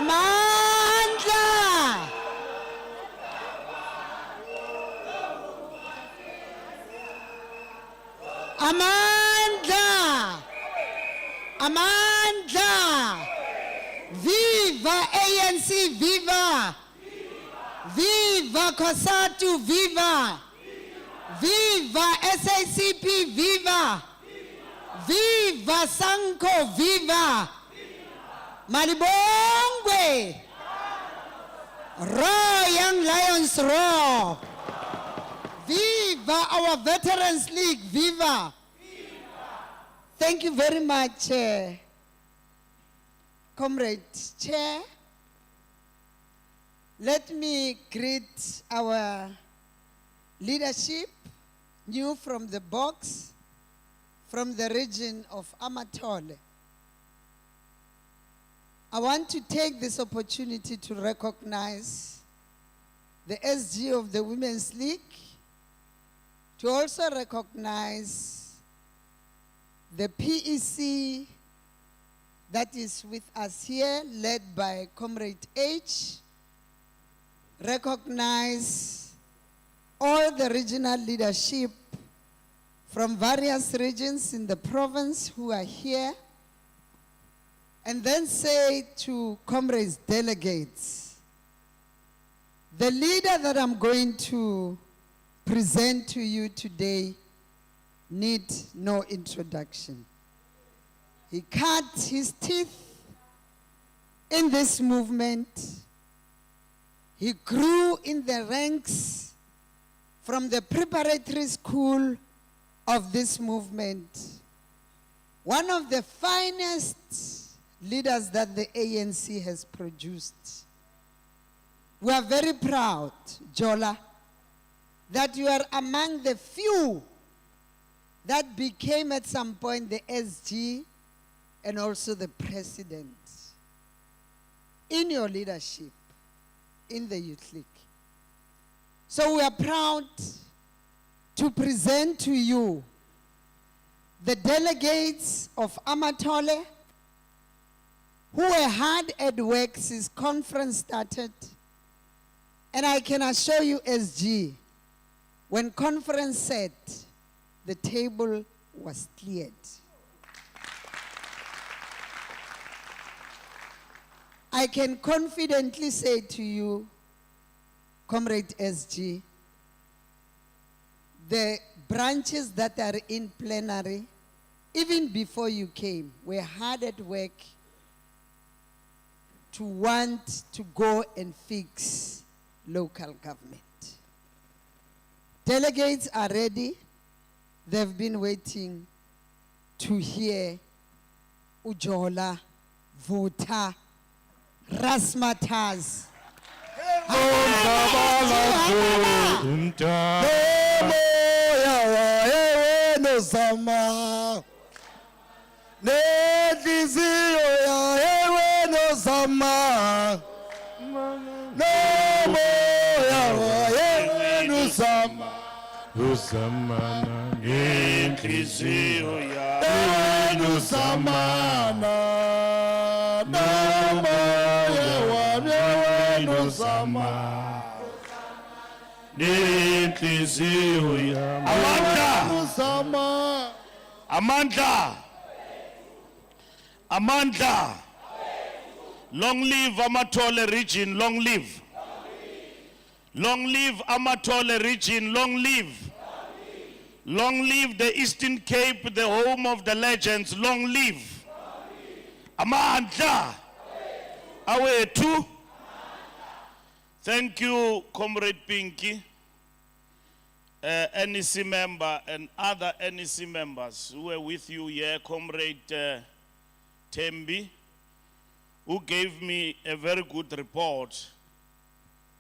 Amandla. Amandla. Amandla. Viva ANC, viva. Viva COSATU, viva. Viva SACP, viva. Viva Sanko, viva. Malibongwe. Raw Young Lions, raw. Viva our Veterans League, viva. Thank you very much, Comrade Chair. Let me greet our leadership, new from the box, from the region of Amathole. I want to take this opportunity to recognize the SG of the Women's League, to also recognize the PEC that is with us here, led by Comrade H, recognize all the regional leadership from various regions in the province who are here, and then say to comrades delegates, the leader that I'm going to present to you today needs no introduction. He cut his teeth in this movement. He grew in the ranks from the preparatory school of this movement. One of the finest leaders that the ANC has produced. We are very proud, Jola, that you are among the few that became at some point the SG and also the president in your leadership in the Youth League. So we are proud to present to you the delegates of Amathole who were hard at work since conference started. And I can assure you, SG, when conference said, the table was cleared. I can confidently say to you, Comrade SG, the branches that are in plenary, even before you came, were hard at work to want to go and fix local government. Delegates are ready. They've been waiting to hear Ujola, Vota, Rasmataz. Usamana inhliziyo yami usamana namoya wami usamana inhliziyo yami Amandla Amandla Amandla. Long live Amathole region, long live. Long live Amathole region, long live. Long live the Eastern Cape, the home of the legends, long live. Amandla. Away too. Thank you, Comrade Pinky, NEC member and other NEC members who were with you here, Comrade Tembi, who gave me a very good report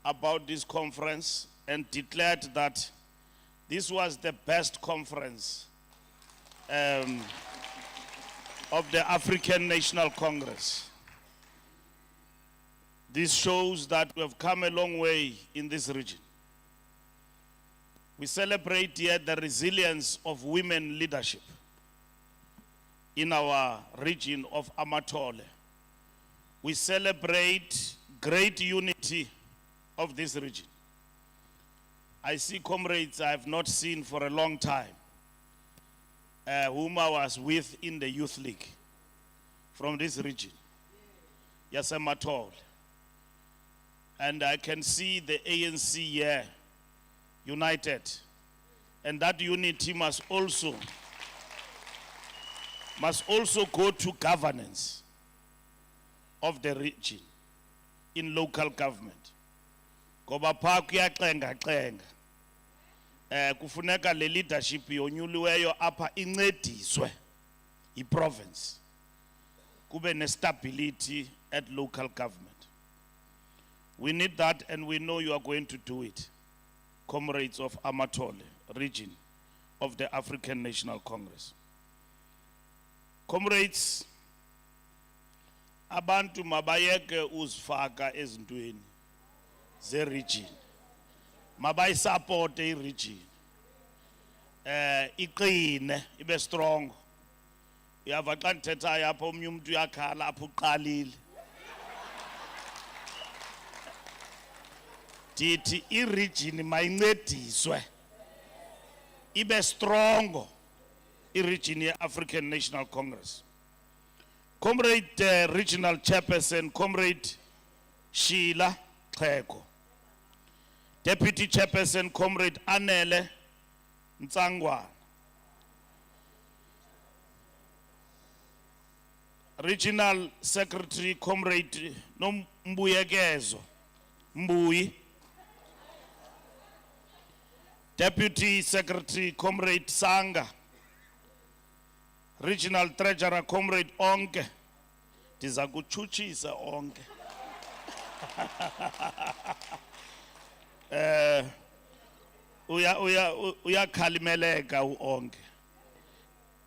about this conference and declared that this was the best conference of the African National Congress. This shows that we have come a long way in this region. We celebrate here the resilience of women leadership in our region of Amathole. we celebrate great unity of this region. I see comrades I have not seen for a long time, whom I was with in the youth league from this region. Yes, Amathole. And I can see the ANC here united. And that unity must also go to governance of the region in local government. Ngoba pha kuyaxenga-xenga. Kufuneka le leadership yonyuliweyo apha incediswe i-province. Kube ne-stability at local government. We need that, and we know you are going to do it, comrades of Amathole region of the African National Congress. Comrades, abantu mabayeke uzifaka ezintweni ze region. Mabayisupport i-region. Iqine, ibe strong. Uyava xa ndithethayo apha omnye umuntu uyakhala apha uqalile. Dithi i-region mayincediswe ibe strong i-region ye-African National Congress. Comrade Regional Chairperson, Comrade Sheila Xhego. Deputy Chairperson, Comrade Anele Ntsangwana. Regional Secretary, Comrade Nombuyekezo Mbuyi. Deputy Secretary, Comrade Sanga. Regional Treasurer, Comrade Onke. Ndiza kuchutshisa onke. Uyakhalimeleka uonke.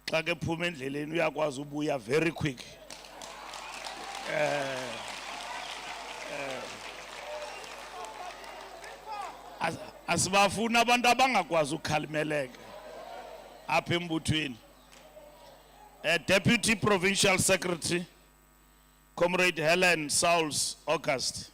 Xa ke phuma endleleni uyakwazi ubuya very quick. Asibafuna abantu abangakwazi ukhalimeleka apha embuthweni. Deputy Provincial Secretary, Comrade Helen Sauls August.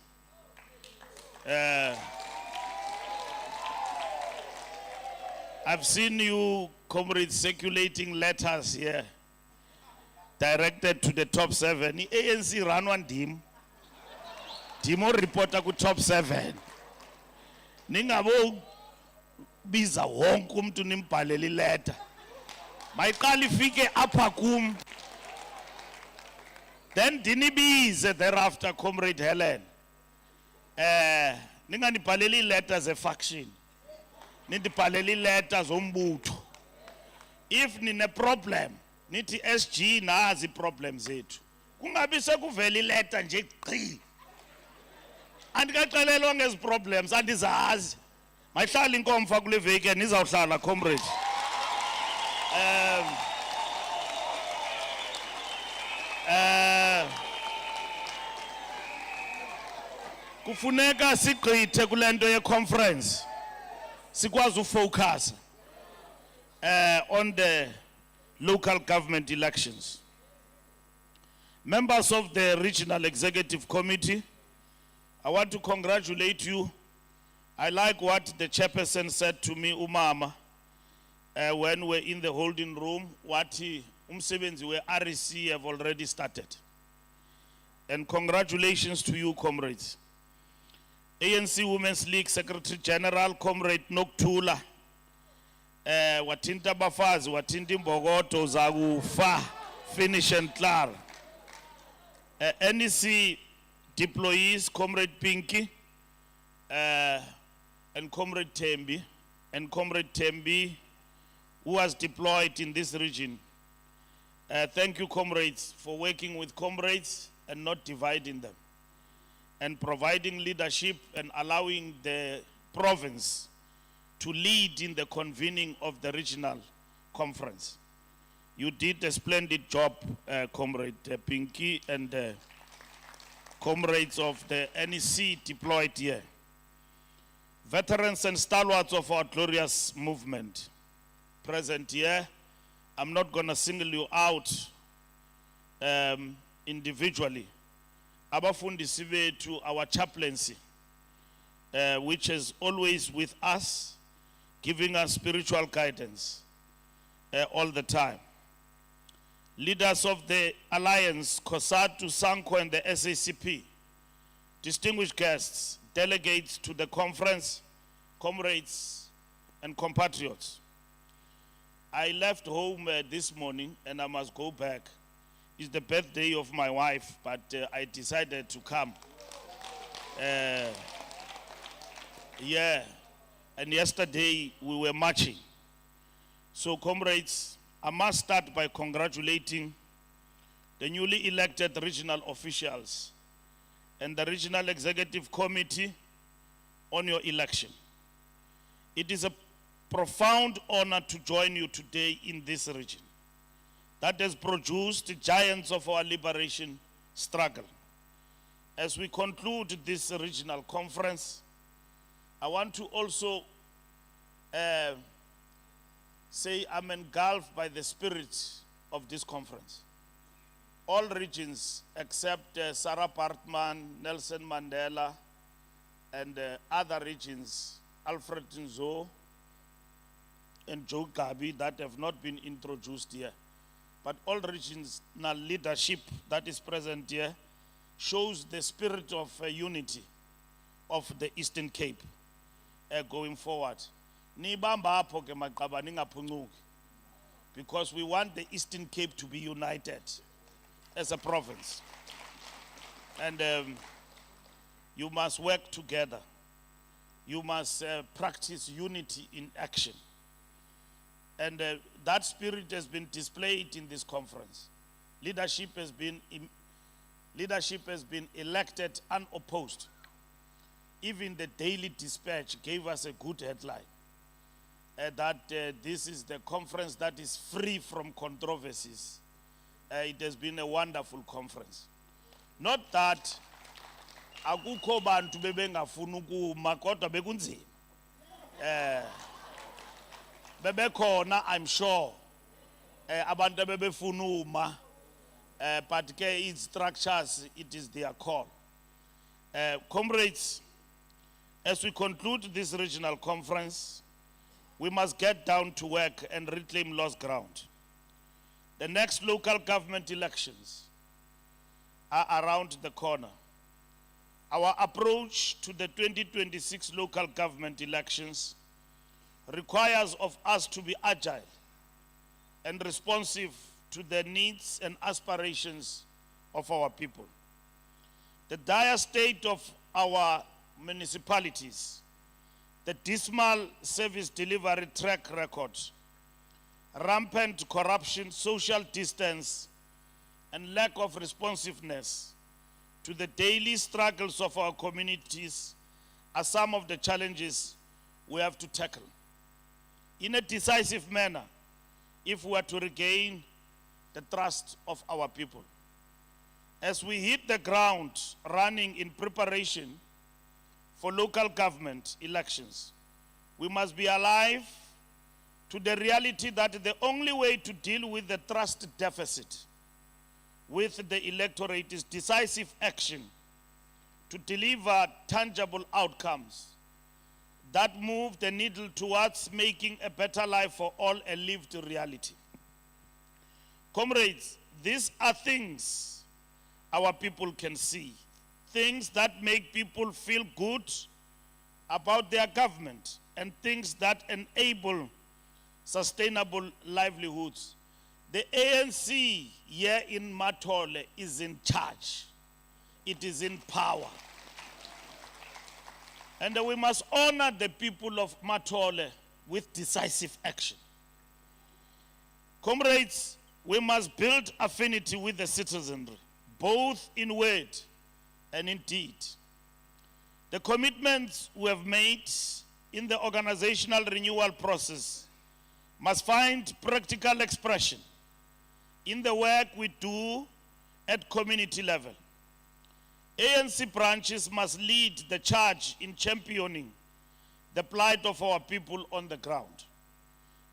I've seen you, comrades, circulating letters here directed to the top 7. ANC run one team. Dimo reporter ku top 7. Ningabo biza wonke umuntu nimbhalele letter. Mayiqala ifike apha kum. Then dinibize thereafter, Comrade Helen. Ninganibhaleli letters a faction. Nindibhaleli letters ombutho. If nine problem, nithi SG nazi problems zethu. Kungabi sekuvela iletter nje qhi. Andikaxelelwa ngezi problems andizazi. Mayihlala inkomfa kule veki nizawuhlala comrade. Kufuneka sigqithe kulento ye conference. Sikwazi ufocus on the local government elections. Members of the Regional Executive Committee, I want to congratulate you. I like what the chairperson said to me, Umama, when we're in the holding room, what umsebenzi we REC have already started. And congratulations to you, comrades. ANC Women's League Secretary General, Comrade Nokuthula, watinta bafazi, watinta imbokodo zakufa, finish and clear. NEC deployees, Comrade Pinky, and Comrade Tembi, who was deployed in this region. Thank you, comrades, for working with comrades and not dividing them, and providing leadership and allowing the province to lead in the convening of the regional conference. You did a splendid job, Comrade Pinky, and comrades of the NEC deployed here. Veterans and stalwarts of our glorious movement present here. I'm not going to single you out individually, abafundisi bethu, our chaplaincy, which is always with us, giving us spiritual guidance all the time. Leaders of the Alliance, COSATU, SANCO, and the SACP, distinguished guests, delegates to the conference, comrades and compatriots. I left home this morning and I must go back. It's the birthday of my wife, but I decided to come. Yeah, and yesterday we were marching. So comrades, I must start by congratulating the newly elected regional officials and the Regional Executive Committee on your election. It is a profound honor to join you today in this region that has produced the giants of our liberation struggle. As we conclude this regional conference, I want to also say I'm engulfed by the spirit of this conference. All regions except Sarah Partman, Nelson Mandela, and other regions, Alfred Nzo and Joe Gabi, that have not been introduced here. But all regional leadership that is present here shows the spirit of unity of the Eastern Cape going forward. Because we want the Eastern Cape to be united as a province. And you must work together. You must practice unity in action. And that spirit has been displayed in this conference. Leadership has been elected unopposed. Even the Daily Dispatch gave us a good headline that this is the conference that is free from controversies. It has been a wonderful conference. Not that akukho bantu bebengafuna ukuma kodwa bekunzima. Bebekhona, I'm sure, abantu bebefuna uma, but its structures, it is their call. Comrades, as we conclude this regional conference, we must get down to work and reclaim lost ground. The next local government elections are around the corner. Our approach to the 2026 local government elections requires of us to be agile and responsive to the needs and aspirations of our people. The dire state of our municipalities, the dismal service delivery track record, rampant corruption, social distance, and lack of responsiveness to the daily struggles of our communities are some of the challenges we have to tackle in a decisive manner if we are to regain the trust of our people. As we hit the ground running in preparation for local government elections, we must be alive to the reality that the only way to deal with the trust deficit with the electorate is decisive action to deliver tangible outcomes that move the needle towards making a better life for all a lived reality. Comrades, these are things our people can see, things that make people feel good about their government, and things that enable sustainable livelihoods. The ANC here in Amathole is in charge. It is in power. And we must honor the people of Amathole with decisive action. Comrades, we must build affinity with the citizenry, both in word and in deed. The commitments we have made in the organizational renewal process must find practical expression in the work we do at community level. ANC branches must lead the charge in championing the plight of our people on the ground.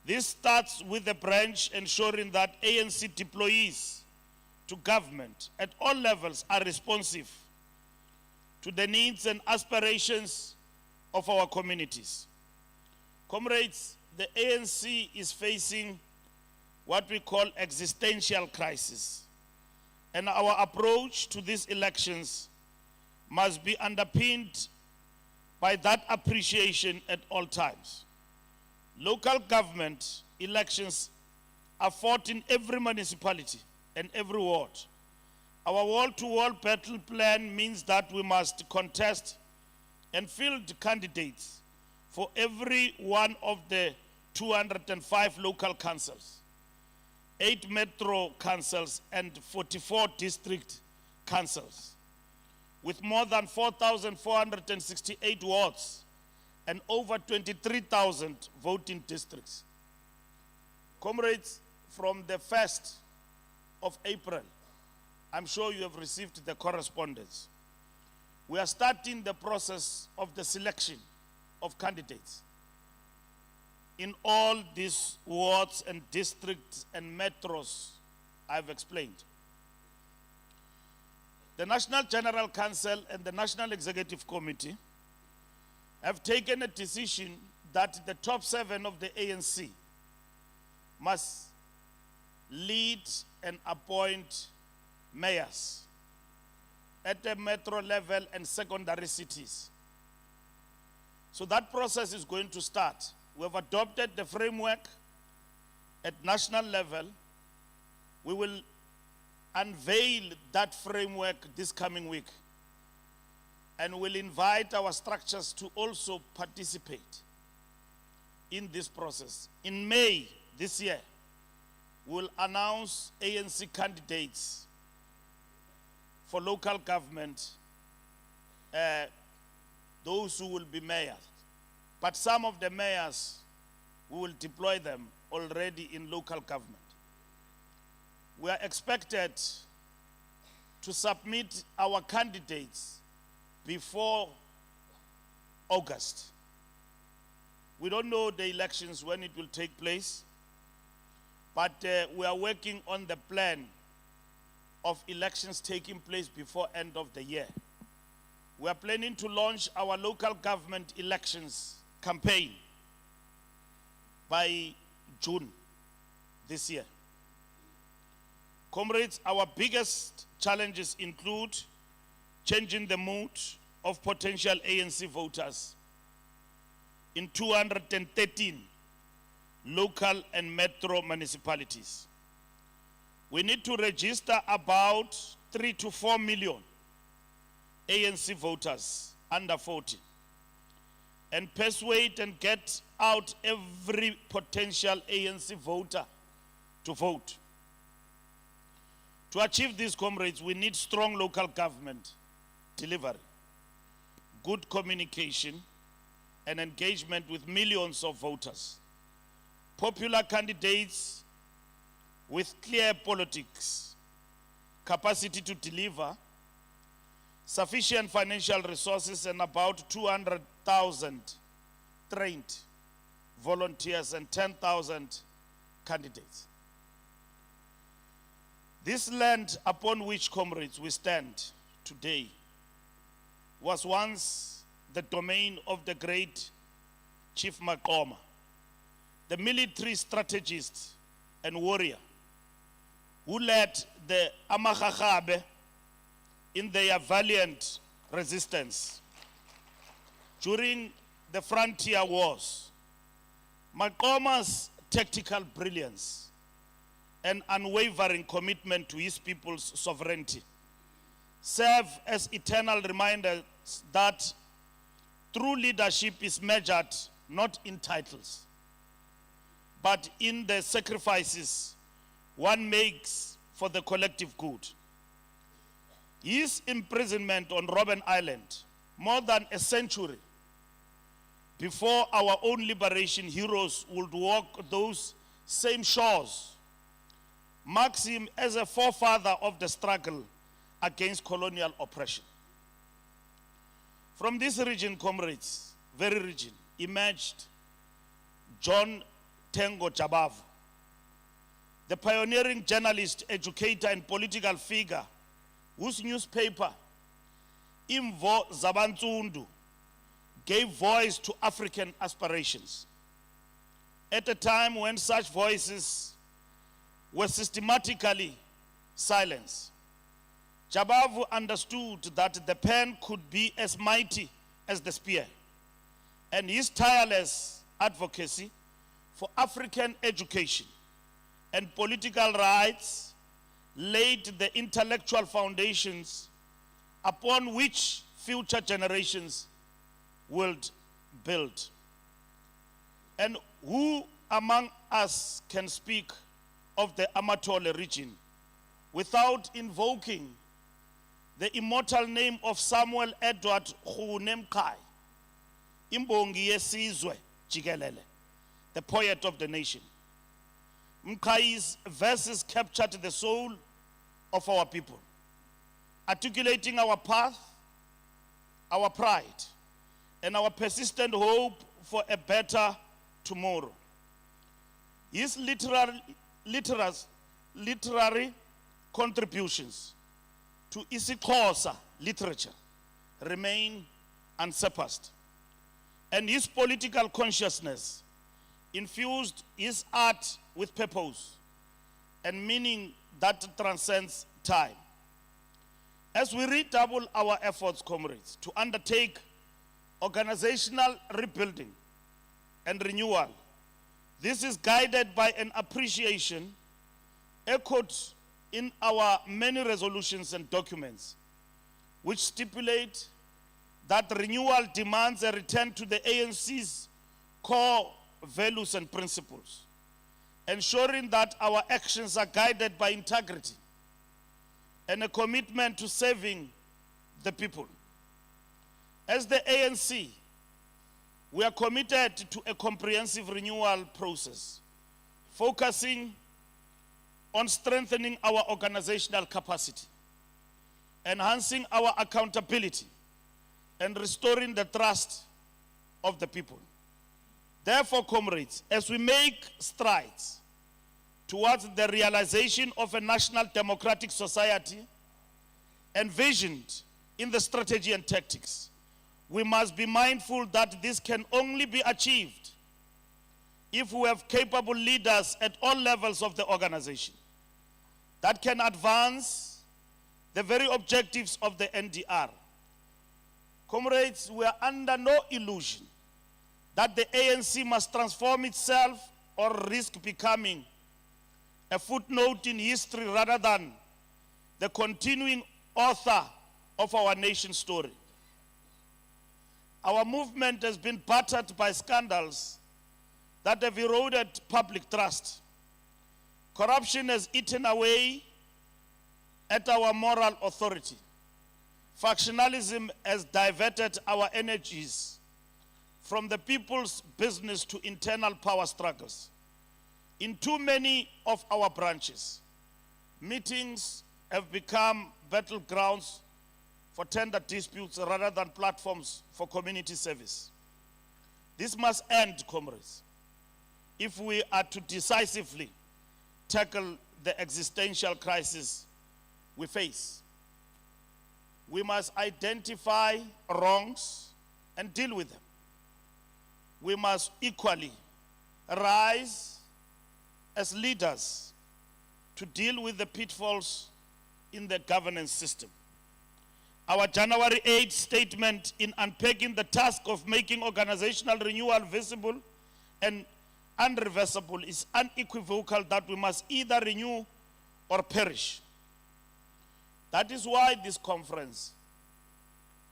This starts with the branch ensuring that ANC deployees to government at all levels are responsive to the needs and aspirations of our communities. Comrades, the ANC is facing what we call existential crisis, and our approach to these elections must be underpinned by that appreciation at all times. Local government elections are fought in every municipality and every ward. Our wall-to-wall battle plan means that we must contest and field candidates for every one of the 205 local councils, 8 metro councils, and 44 district councils, with more than 4,468 wards and over 23,000 voting districts. Comrades, from the 1st of April, I'm sure you have received the correspondence. We are starting the process of the selection of candidates in all these wards and districts and metros I've explained. The National General Council and the National Executive Committee have taken a decision that the top 7 of the ANC must lead and appoint mayors at the metro level and secondary cities. So that process is going to start. We have adopted the framework at national level. We will unveil that framework this coming week, and will invite our structures to also participate in this process. In May this year, we'll announce ANC candidates for local government, those who will be mayors. But some of the mayors, we will deploy them already in local government. We are expected to submit our candidates before August. We don't know the elections when it will take place, but we are working on the plan of elections taking place before end of the year. We are planning to launch our local government elections campaign by June this year. Comrades, our biggest challenges include changing the mood of potential ANC voters in 213 local and metro municipalities. We need to register about 3 to 4 million ANC voters under 40 and persuade and get out every potential ANC voter to vote. To achieve this, comrades, we need strong local government delivery, good communication, and engagement with millions of voters, popular candidates with clear politics, capacity to deliver, sufficient financial resources, and about 200,000 trained volunteers and 10,000 candidates. This land upon which, comrades, we stand today was once the domain of the great Chief Maqoma, the military strategist and warrior who led the Amathole in their valiant resistance during the frontier wars. Maqoma's tactical brilliance and unwavering commitment to his people's sovereignty serve as eternal reminders that true leadership is measured not in titles, but in the sacrifices one makes for the collective good. His imprisonment on Robben Island, more than a century before our own liberation heroes would walk those same shores, marks him as a forefather of the struggle against colonial oppression. From this region, comrades, very region, emerged John Tengo Jabavu, the pioneering journalist, educator, and political figure whose newspaper Imvo Zabantsundu gave voice to African aspirations. At a time when such voices were systematically silenced, Jabavu understood that the pen could be as mighty as the spear, and his tireless advocacy for African education and political rights laid the intellectual foundations upon which future generations would build. And who among us can speak of the Amathole region without invoking the immortal name of Samuel Edward Mqhayi, imbongi yesizwe jikelele, the poet of the nation? Mqhayi's verses captured the soul of our people, articulating our path, our pride, and our persistent hope for a better tomorrow. His literary contributions to isiXhosa literature remain unsurpassed, and his political consciousness infused his art with purpose and meaning that transcends time. As we redouble our efforts, comrades, to undertake organizational rebuilding and renewal, this is guided by an appreciation echoed in our many resolutions and documents, which stipulate that renewal demands a return to the ANC's core values and principles, ensuring that our actions are guided by integrity and a commitment to serving the people. As the ANC, we are committed to a comprehensive renewal process, focusing on strengthening our organizational capacity, enhancing our accountability, and restoring the trust of the people. Therefore, comrades, as we make strides towards the realization of a national democratic society envisioned in the strategy and tactics, we must be mindful that this can only be achieved if we have capable leaders at all levels of the organization that can advance the very objectives of the NDR. Comrades, we are under no illusion that the ANC must transform itself or risk becoming a footnote in history rather than the continuing author of our nation's story. Our movement has been battered by scandals that have eroded public trust. Corruption has eaten away at our moral authority. Factionalism has diverted our energies from the people's business to internal power struggles. In too many of our branches, meetings have become battlegrounds for tender disputes rather than platforms for community service. This must end, comrades, if we are to decisively tackle the existential crisis we face. We must identify wrongs and deal with them. We must equally rise as leaders to deal with the pitfalls in the governance system. Our January 8 statement in unpacking the task of making organizational renewal visible and unreversible is unequivocal that we must either renew or perish. That is why this conference,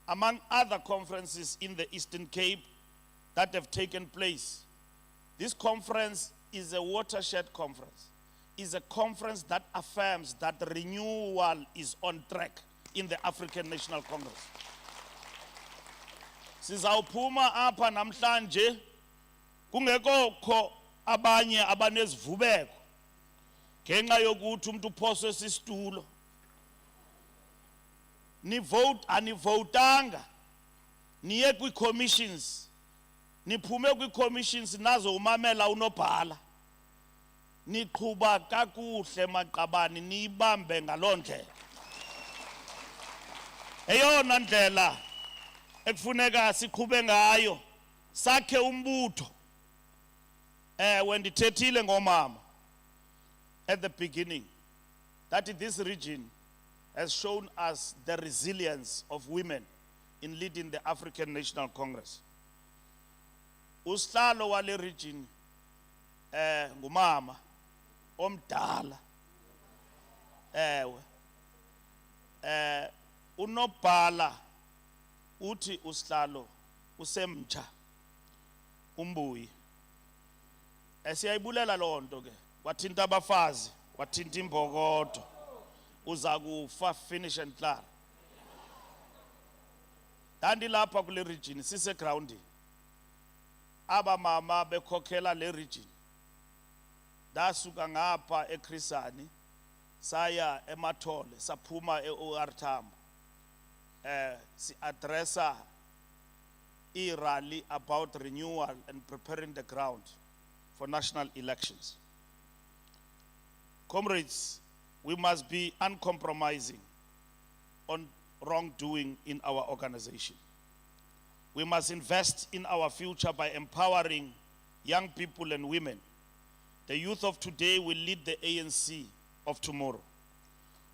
among other conferences in the Eastern Cape that have taken place, this conference is a watershed conference, is a conference that affirms that renewal is on track in the African National Congress. Sizawuphuma apha namhlanje kungekho abanye abanezivubeko ngenxa yokuthi umuntu uphoswe sisitulo. Ni vote anivotanga, niye kwi-commissions, niphume kwi-commissions nazo umamela unobhala, niqhuba kakuhle maqabani, niyibambe ngaloo ndlela. eyona ndlela ekufuneka siqhube ngayo sakhe umbutho when ndithethile ngomama at the beginning that this region has shown us the resilience of women in leading the African National Congress. Usihlalo wale region ngumama omdala ewe unobhala uthi usihlalo usemtsha umbuyi siyayibulela lonto ke wathinta abafazi wathinta imbokodo uza kufa finish and clear dandi lapha kule region sise grounding aba mama bekhokhela le region dasuka ngapha eKrisani saya eMathole saphuma eOR Tambo si addressa rally about renewal and preparing the ground for national elections. Comrades, we must be uncompromising on wrongdoing in our organization. We must invest in our future by empowering young people and women. The youth of today will lead the ANC of tomorrow.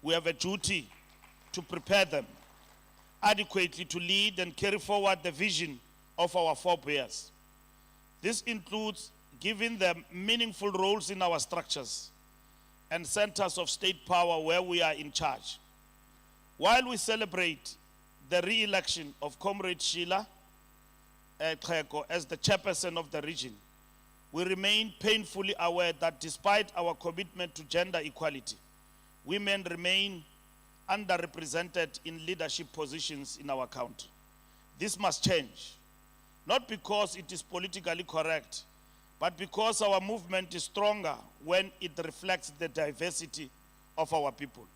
We have a duty to prepare them adequately to lead and carry forward the vision of our forebears. This includes giving them meaningful roles in our structures and centers of state power where we are in charge. While we celebrate the re-election of Comrade Sheila Xhego as the chairperson of the region, we remain painfully aware that despite our commitment to gender equality, women remain underrepresented in leadership positions in our country. This must change, not because it is politically correct, but because our movement is stronger when it reflects the diversity of our people.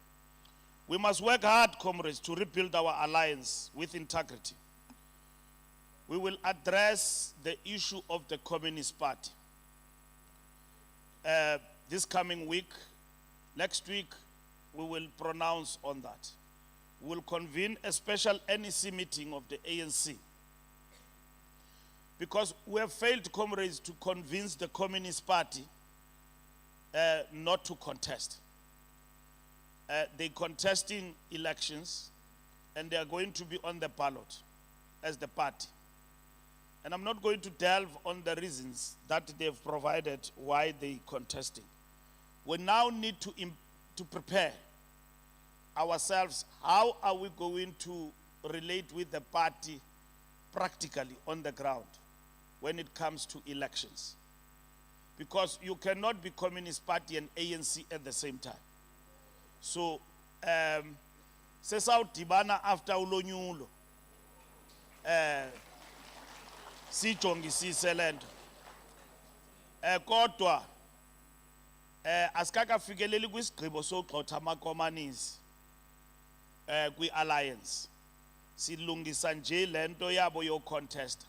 We must work hard, comrades, to rebuild our alliance with integrity. We will address the issue of the Communist Party this coming week. Next week, we will pronounce on that. We will convene a special NEC meeting of the ANC because we have failed, comrades, to convince the Communist Party not to contest. They're contesting elections and they are going to be on the ballot as the party. And I'm not going to delve on the reasons that they've provided why they're contesting. We now need to prepare ourselves. How are we going to relate with the party practically on the ground when it comes to elections? Because you cannot be Communist Party and ANC at the same time. So, sesawudibana after ulonyulo. Sijongisise lento. Kodwa asikakafikeleli kwisigqibo sogxotha amakomanisi kwi-alliance. Silungisa nje lento yabo yo contest.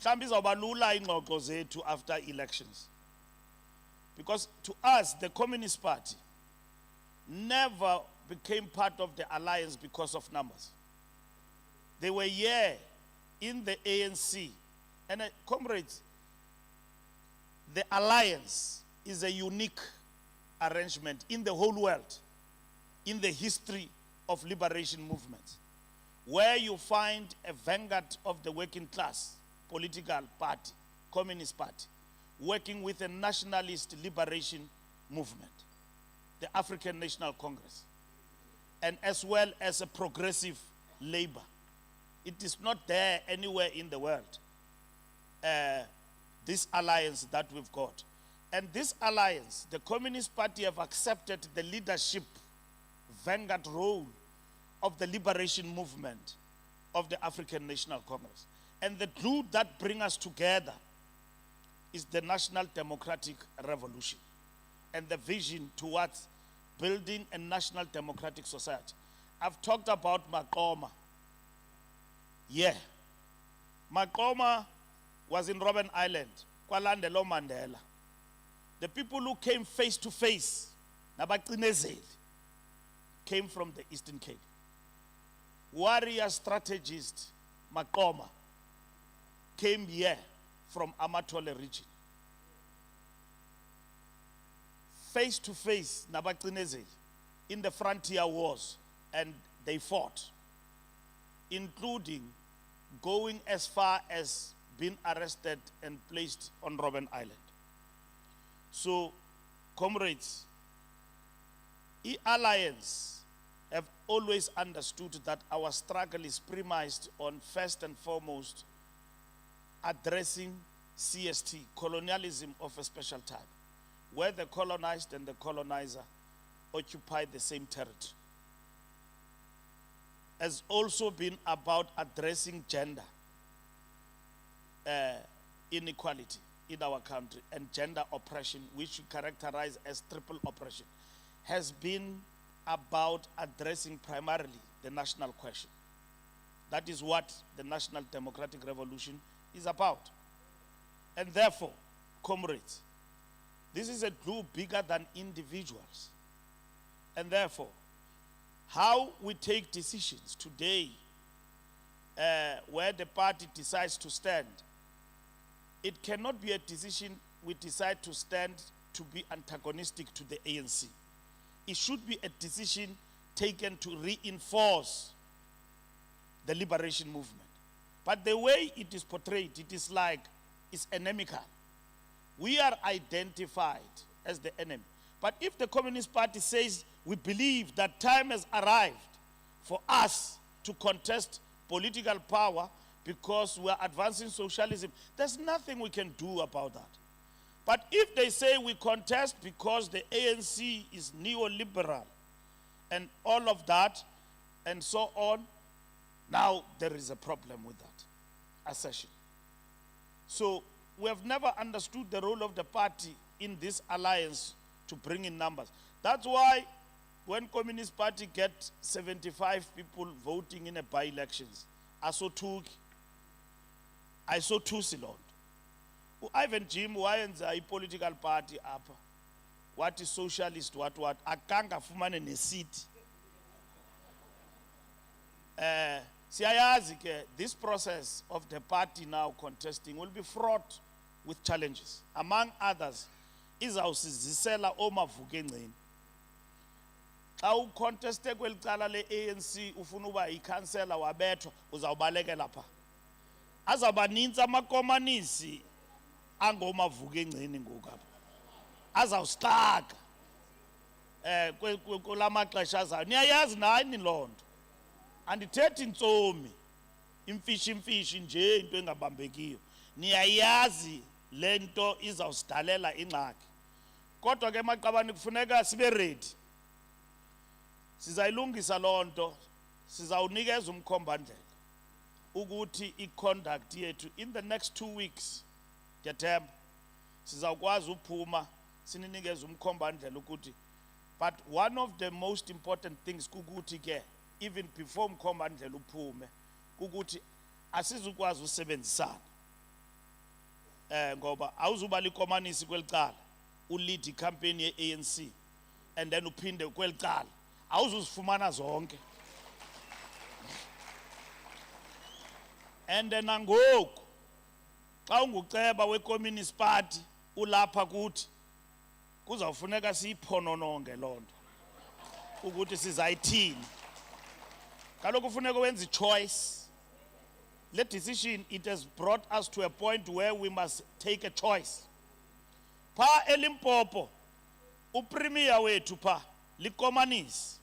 Mhlawumbe izawuba lula ingxoxo zethu after elections. Because to us, the Communist Party never became part of the alliance because of numbers. They were here in the ANC. And comrades, the alliance is a unique arrangement in the whole world, in the history of liberation movements, where you find a vanguard of the working class political party, Communist Party, working with a nationalist liberation movement, the African National Congress, and as well as a progressive labor. It is not there anywhere in the world, this alliance that we've got. And this alliance, the Communist Party have accepted the leadership vanguard role of the liberation movement of the African National Congress. And the glue that brings us together is the National Democratic Revolution and the vision towards building a national democratic society. I've talked about Maqoma. Yeah. Maqoma was in Robben Island, kwalandelo Mandela. The people who came face to face, nabacinezeli, came from the Eastern Cape. warrior strategist Maqoma came here from Amathole region. Face to face, Nabacinezeli, in the frontier wars, and they fought, including going as far as being arrested and placed on Robben Island. So, comrades, E-Alliance have always understood that our struggle is premised on, first and foremost, addressing CST, colonialism of a special type, where the colonized and the colonizer occupy the same territory. Has also been about addressing gender inequality in our country, and gender oppression, which we characterize as triple oppression, has been about addressing primarily the national question. That is what the National Democratic Revolution is about. And therefore, comrades, this is a group bigger than individuals. And therefore, how we take decisions today, where the party decides to stand, it cannot be a decision we decide to stand to be antagonistic to the ANC. It should be a decision taken to reinforce the liberation movement. But the way it is portrayed, it is like it's inimical. We are identified as the enemy. But if the Communist Party says we believe that time has arrived for us to contest political power because we are advancing socialism, there's nothing we can do about that. But if they say we contest because the ANC is neoliberal and all of that and so on, now there is a problem with that assertion. So we have never understood the role of the party in this alliance to bring in numbers. That's why when Communist Party get 75 people voting in a by-elections, I saw two Silon. Ivan Jim wayenza i-political party apha. What is socialist, what, akanga fumane ne-seat. Siyayazi ke, this process of the party now contesting will be fraught with challenges. Among others, izawusizisela omavuke ngcini. Xa uconteste kwelicala le-ANC ufuna uba ikhansela wabethwa, uzawubalekela pha. Azabaninzi amakomanisi angomavuke ngcini ngoku apha. Azawusixaka kula maxesha azayo. Niyayazi nani loo nto. Andithethi ntsomi, imfishi nje into engabambekiyo. Niyayazi le nto izawusidalela ingxaki. Kodwa ke maqabane kufuneka sibe ready. Sizayilungisa loo nto, sizawunikeza umkhombandlela ukuthi i-conduct yethu in the next 2 weeks, ndiyathemba, sizawukwazi uphuma sininikeze umkhombandlela ukuthi. But one of the most important things kukuthi ke, even before umkhombandlela uphume, kukuthi asizukwazi usebenzisana. Ngoba awuzuba likomanisi kwelicala, ulead i-campaign ye-ANC, and then uphinde kwelicala. Awuzuzifumana zonke. And then nangoku, xa unguceba we-Communist Party, ulapha kuthi, kuzawufuneka siyiphonononge loo nto. Ukuthi sizayithini. Kaloku kufuneka wenze choice. The decision, it has brought us to a point where we must take a choice. Pa elimpopo, upremier wethu pa, likomanisi.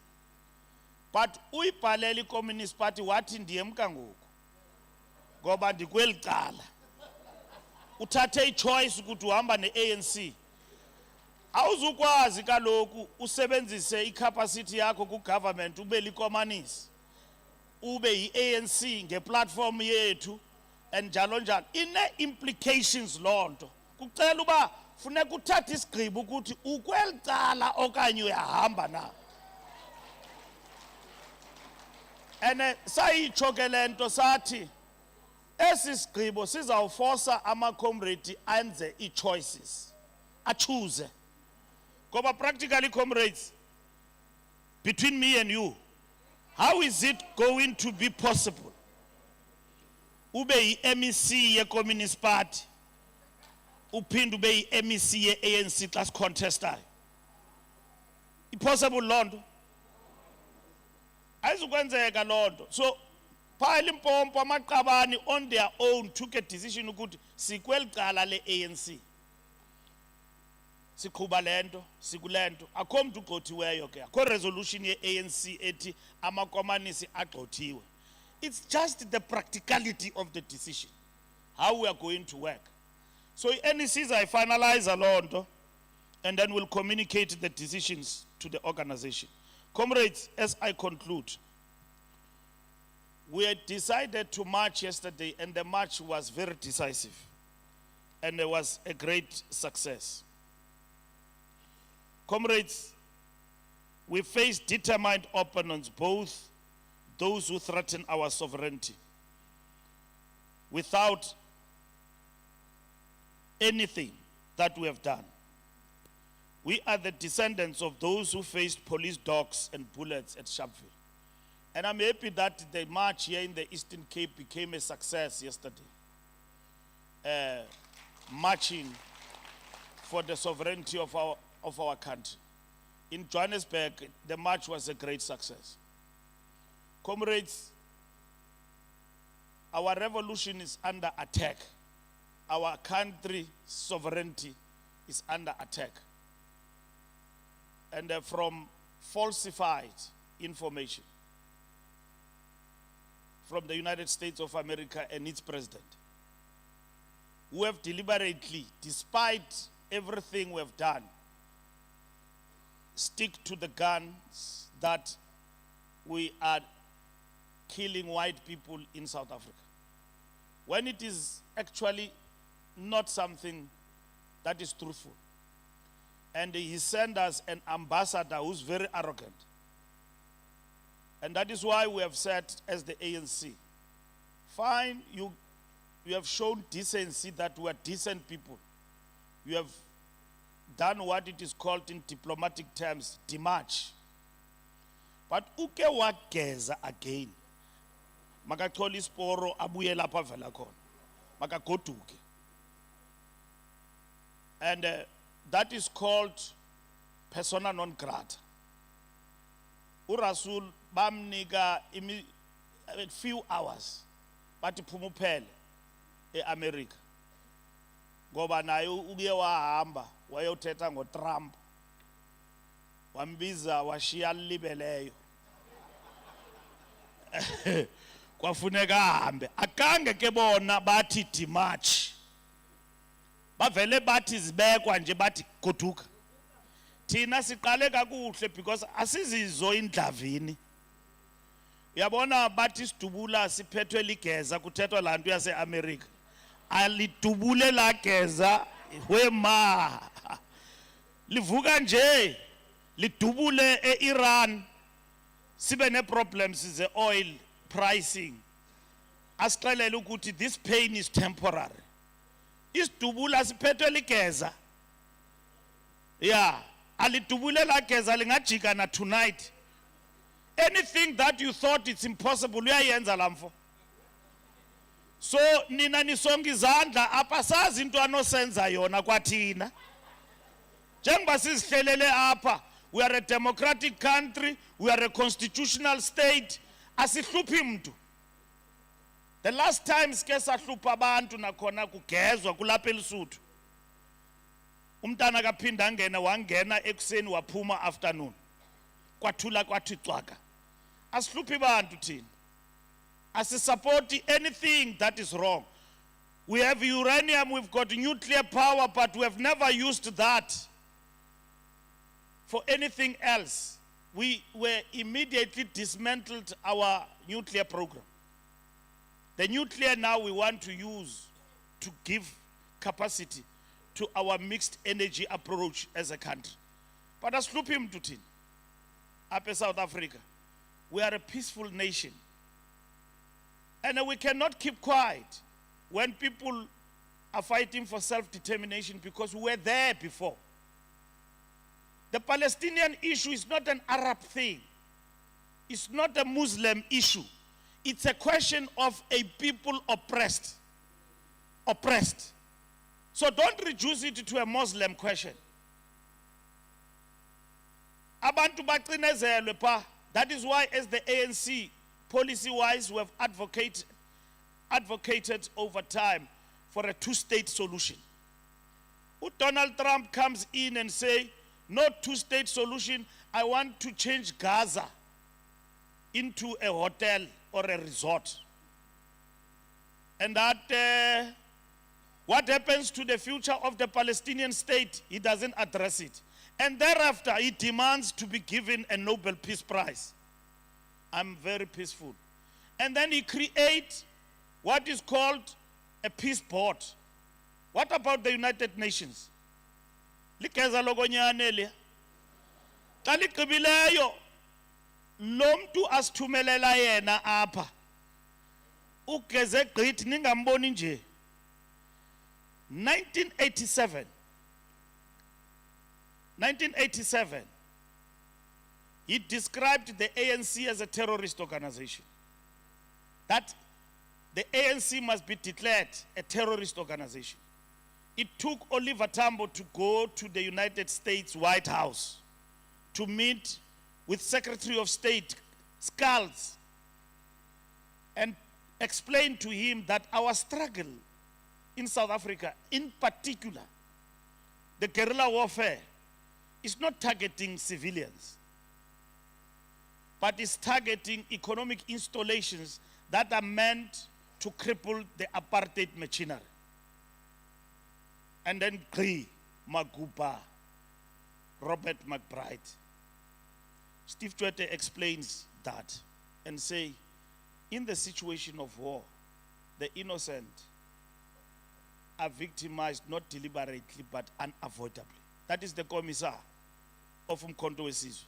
But uyibhalele i-Communist Party wathi ndiyemka ngoku. Ngoba ndikweli cala. Uthathe i-choice ukuthi uhamba ne-ANC. Awuzukwazi kaloku usebenzise i-capacity yakho ku-government ube likomanisi. Ube yi-ANC nge-platform yethu and njalo njalo. Ine-implications loo nto. Kucela uba funeka uthathe isigqibo ukuthi ukweli cala okanye uyahamba na. And sayitsho ke le nto sathi esi sigqibo sizawuforsa ama-comrade enze i-choices, achoose. Ngoba practically, comrades, between me and you, How is it going to be possible? Ube MEC ye Communist Party, uphinde ube MEC ye ANC class contester. Impossible London. Ayizukwenzeka London. So pha eLimpopo amaqabani on their own took a decision ukuthi sikwelicala le ANC. Siqhuba lento, sikulento. Akho umuntu ugxothiweyo ke. Akho resolution ye ANC ethi amakomanisi agxothiwe. It's just the practicality of the decision. How we are going to work. So NECs I finalize a lot and then we'll communicate the decisions to the organization. Comrades, as I conclude, we had decided to march yesterday and the march was very decisive and it was a great success. Comrades, we face determined opponents, both those who threaten our sovereignty without anything that we have done. We are the descendants of those who faced police dogs and bullets at Sharpeville. And I'm happy that the march here in the Eastern Cape became a success yesterday. Marching for the sovereignty of our country. In Johannesburg, the march was a great success. Comrades, our revolution is under attack. Our country's sovereignty is under attack. And from falsified information from the United States of America and its president, who have deliberately, despite everything we have done, stick to the guns that we are killing white people in South Africa, when it is actually not something that is truthful. And he sent us an ambassador who's very arrogant. And that is why we have said as the ANC, fine, you have shown decency that we are decent people. You have done what it is called in diplomatic terms, demarch. But uke wageza again. Makacholi sporo abuye lapha vela khona. Makagoduke. And that is called persona non grata. URasul bamnika a few hours bathi phuma uphele eAmerica. Ngoba naye ubuye wahamba wayothetha ngoTrump. Wambiza washiya libeleyo. Kwafuneka ahambe. Akange ke bona bathi demarch. Bavele bathi zibekwa nje bathi goduka. Thina siqale kakuhle because asizizo indlavini. Uyabona bathi sidubula siphethwe ligeza kuthethwa lantu yaseAmerica. Alidubule la geza wema. Livuka nje lidubule eIran sibe ne problems ze oil pricing. Asixelele ukuthi this pain is temporary. Isidubula siphethwe ligeza. Yeah, alidubule la geza lingajika na tonight. Anything that you thought it's impossible uyayenza lamfo. So nina nisonga izandla apha sazi into anosenza yona kwathina. Njengoba sizihlelele apha, we are a democratic country, we are a constitutional state. Asihluphi mntu. The last time sike sahlupha abantu nakhona kugezwa kulapha eLesotho. Umntana kaphinda angena wangena ekuseni waphuma afternoon. Kwathula kwathi cwaka. Asihluphi bantu thina. Support anything that is wrong. We have uranium, we've got nuclear power, but we have never used that for anything else. We were immediately dismantled our nuclear program. The nuclear now we want to use to give capacity to our mixed energy approach as a country. But as Lupim Tutin, up in South Africa, we are a peaceful nation. And we cannot keep quiet when people are fighting for self-determination because we were there before. The Palestinian issue is not an Arab thing. is not a Muslim issue. It's a question of a people oppressed. Oppressed. So don't reduce it to a Muslim question. Abantu bacinezelwe pa. That is why, as the ANC, policy-wise, we have advocated over time for a two-state solution. Donald Trump comes in and say, no two-state solution, I want to change Gaza into a hotel or a resort. And that, what happens to the future of the Palestinian state, he doesn't address it. And thereafter, he demands to be given a Nobel Peace Prize. I'm very peaceful. And then he creates what is called a peace board. What about the United Nations? Likeza lokonyane le. Xa ligqibileyo, lo mntu asithumelela yena apha. Ugeze gqithi ningamboni nje. 1987, he described the ANC as a terrorist organization. That the ANC must be declared a terrorist organization. It took Oliver Tambo to go to the United States White House to meet with Secretary of State Skulls and explain to him that our struggle in South Africa, in particular, the guerrilla warfare, is not targeting civilians, but is targeting economic installations that are meant to cripple the apartheid machinery. And then Cree, Magupa, Robert McBride. Steve Tshwete explains that and say, in the situation of war, the innocent are victimized not deliberately but unavoidably. That is the commissar of Umkhonto weSizwe.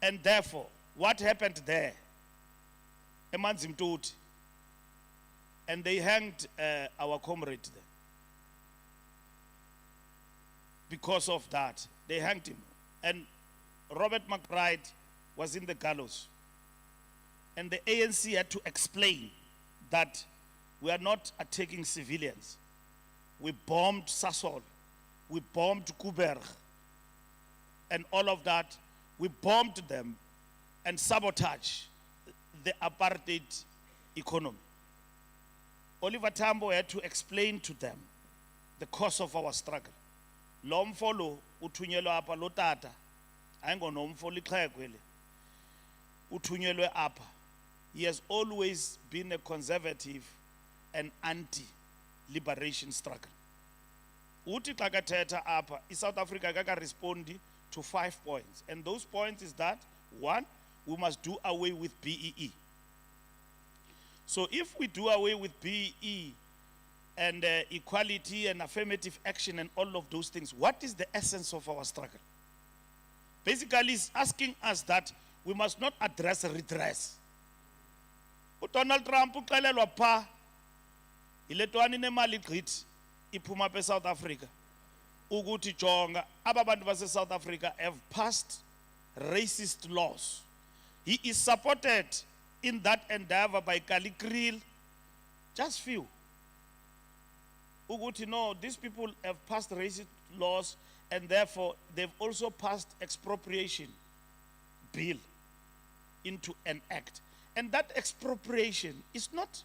And therefore, what happened there? Emanzi Mtoti. And they hanged our comrade there. Because of that, they hanged him. And Robert McBride was in the gallows. And the ANC had to explain that we are not attacking civilians. We bombed Sasol. We bombed Kuberg. And all of that, we bombed them and sabotaged the apartheid economy. Oliver Tambo had to explain to them the cause of our struggle. Lo mfo lo uthunyelwa apha lo tata ayingonomfo lixhegwe le uthunyelwe apha. He has always been a conservative and anti-liberation struggle. Uthi xa kathetha apha iSouth Africa kaka respondi to 5 points, and those points is that 1, we must do away with BEE. So if we do away with BEE and equality and affirmative action and all of those things, what is the essence of our struggle? Basically, it's asking us that we must not address redress. Donald Trump uxelelwa pha iletwani nemali gqithi iphuma pe South Africa ukuthi jonga aba bantu base South Africa have passed racist laws. He is supported in that endeavor by Kali Kriel, just few. Ukuthi no, these people have passed racist laws and therefore they've also passed expropriation bill into an act. And that expropriation is not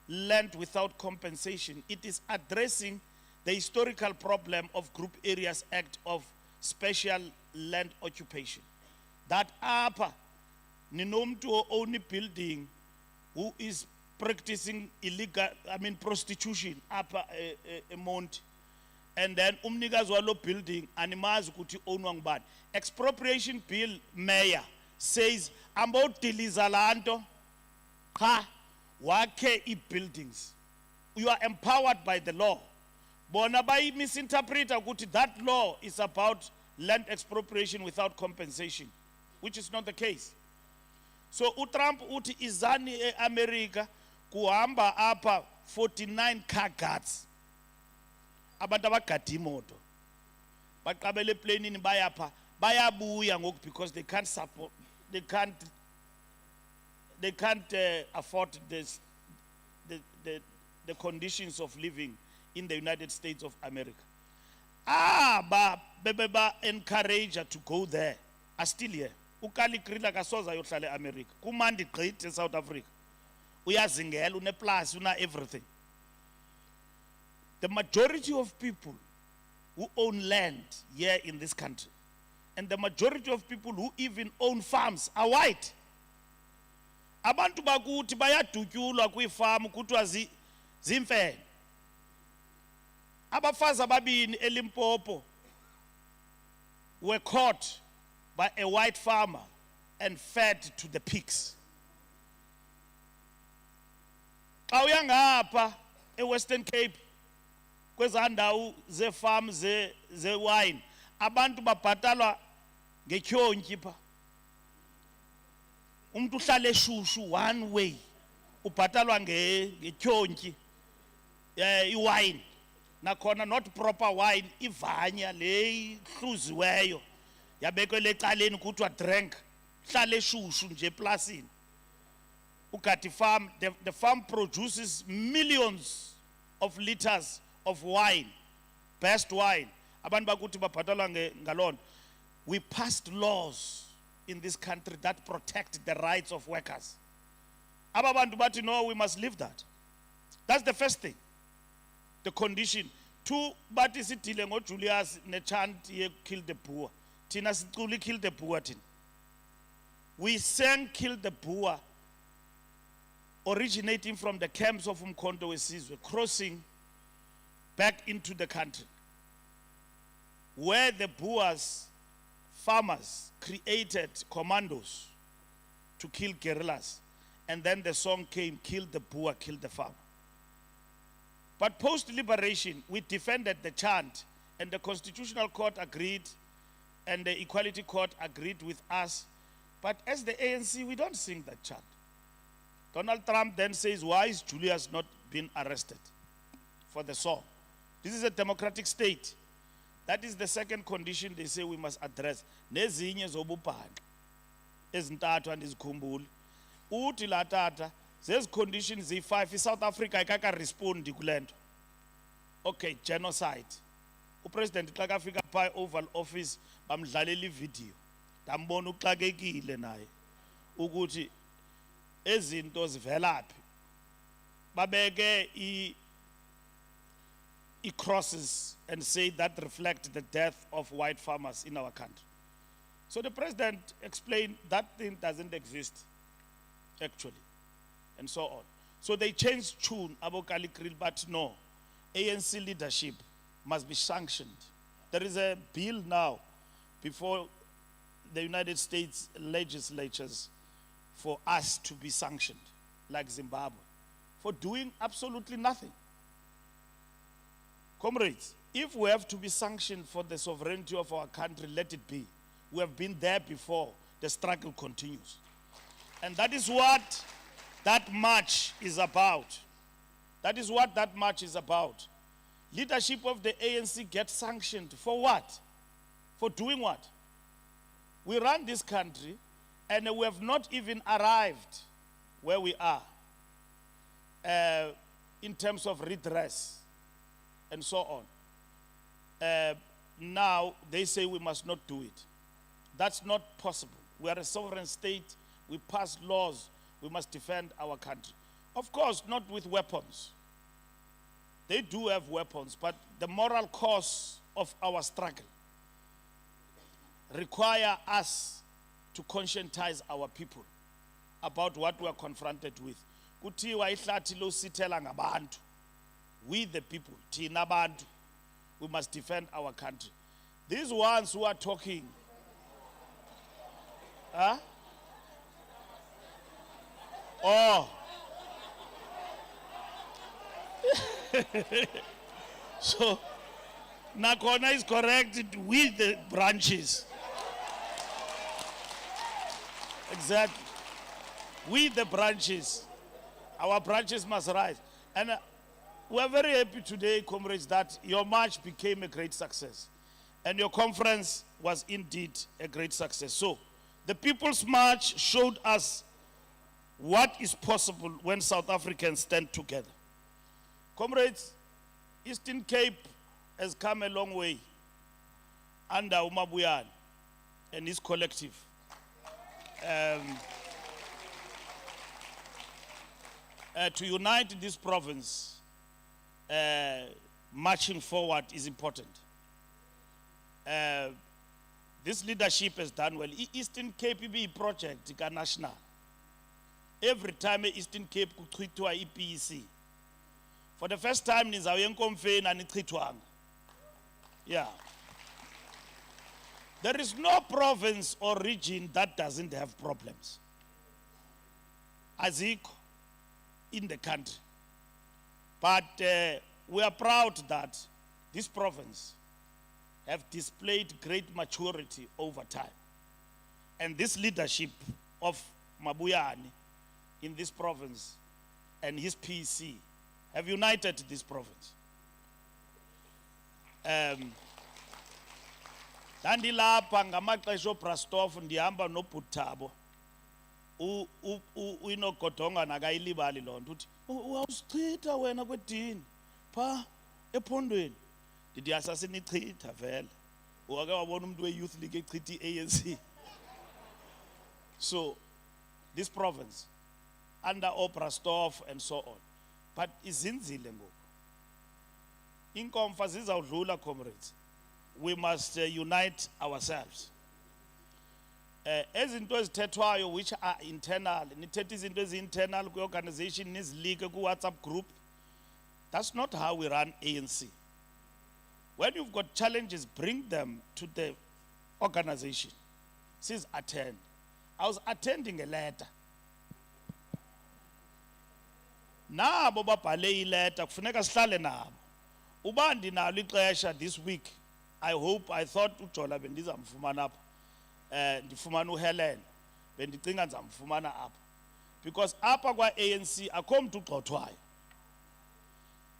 land without compensation. It is addressing the historical problem of Group Areas Act of Special Land Occupation. That apa ninomtu o own building who is practicing illegal, prostitution apa eMonti. And then umnikazi walo building animazi ukuthi ownwa ngubani. Expropriation bill mayor says about dilizalanto ha wakhe buildings. You are empowered by the law. Bona bayi misinterpreta ukuthi that law is about land expropriation without compensation, which is not the case. So uTrump uthi izani eAmerica kuhamba apha 49 car guards. Abantu abagada imoto. Baqabele eplane bayapha bayabuya ngoku because they can't they can't afford this, the conditions of living in the United States of America. Beba encourage her to go there. Are still here. Ukali krila kasoza yohlale America. Kumandi great in South Africa. Uyazingela une plus una everything. The majority of people who own land here in this country, and the majority of people who even own farms are white. Abantu bakuthi bayadutyulwa kwifarm kuthiwa zimfene. Abafazi ababini eLimpopo were caught by a white farmer and fed to the pigs. Xa uya ngapha eWestern Cape kwezaa ndawo zefarm zewine abantu babhatalwa ngetyhonti pha. Umuntu uhlala eshushu one way ubhatalwa ngetyhonti iwine. Nakhona not proper wine, ivanya le ihluziweyo yabekwe lecaleni kuthiwa drink, hlala eshushu nje eplasini. Ukati farm, the farm produces millions of liters of wine, best wine. Abantu bakuthi babhatalwa ngalona. We passed laws in this country that protect the rights of workers. Ababantu bathi no, we must leave that. That's the first thing. The condition. Two, but is it dealing with Julius ne chant ye kill the poor. Tina truly kill the poor tin. We sang kill the poor originating from the camps of Umkhonto weSizwe, crossing back into the country, where the Boers, farmers, created commandos to kill guerrillas. And then the song came, kill the Boer, kill the farmer. But post-liberation, we defended the chant, and the Constitutional Court agreed, and the Equality Court agreed with us. But as the ANC, we don't sing that chant. Donald Trump then says, why is Julius not been arrested for the song? This is a democratic state. That is the second condition they say we must address. Nezinye zobuphangi ezintathu andizikhumbuli. Uthi la tata these conditions ziyi-5 iSouth Africa ayikaka-respondi kule nto. Okay, genocide. Upresident xa kafika phaa Oval Office bamdlalela ividiyo. Ndambona uxakekile naye ukuthi ezinto zivelaphi. Babeke crosses and say that reflect the death of white farmers in our country. So the president explained that thing doesn't exist, actually, and so on. So they changed tune, Abokali Krill, but no, ANC leadership must be sanctioned. There is a bill now before the United States legislatures for us to be sanctioned, like Zimbabwe, for doing absolutely nothing. Comrades, if we have to be sanctioned for the sovereignty of our country, let it be. We have been there before. The struggle continues. And that is what that march is about. That is what that march is about. Leadership of the ANC gets sanctioned for what? For doing what? We run this country and we have not even arrived where we are in terms of redress and so on. Now they say we must not do it. That's not possible. We are a sovereign state. We pass laws. We must defend our country. Of course, not with weapons. They do have weapons, but the moral cause of our struggle require us to conscientize our people about what we are confronted with. Kuthiwa ihlathi lo sithela ngabantu. We the people, thina bantu, we must defend our country. These ones who are talking, huh? Oh. So, Nakona is corrected with the branches. Exactly. With the branches. Our branches must rise. And we are very happy today, comrades, that your march became a great success. And your conference was indeed a great success. So, the People's March showed us what is possible when South Africans stand together. Comrades, Eastern Cape has come a long way under Umabuyane and his collective. To unite this province, marching forward is important. This leadership has done well. Eastern Cape project national. Every time Eastern Cape kuchithwa PEC. For the first time nizawuya enkomfeni anichithwanga. Yeah. There is no province or region that doesn't have problems. Azikho in the country. But we are proud that this province have displayed great maturity over time. And this leadership of Mabuyane in this province and his PC have united this province. Dandilapha ngamaxesha oBrastoff ndihamba noBhuthabo uinogodonga nakayilibali lonto uthi uyawusichitha wena kwedini pha ephondweni ndithi asasinichitha vele wake wabona umuntu we-youth league echitha i-ANC. So this province under oBrastoff and so on, but izinzile ngoku inkomfa zizawudlula, comrades. We must unite ourselves. Ezinto ezithethwayo which are internal, nithetha izinto ezi-internal kwi-organization nizilike ku-WhatsApp group, that's not how we run ANC. When you've got challenges, bring them to the organization. Says attend. I was attending a letter. Nabo babhale iletter kufuneka sihlale nabo. Uba ndinalo ixesha this week, I thought uJola bendizamfumana apha. Ndifumana uHelen. Bendicinga ndizamfumana apha. Because apha kwa ANC akho mntu ugxothwayo.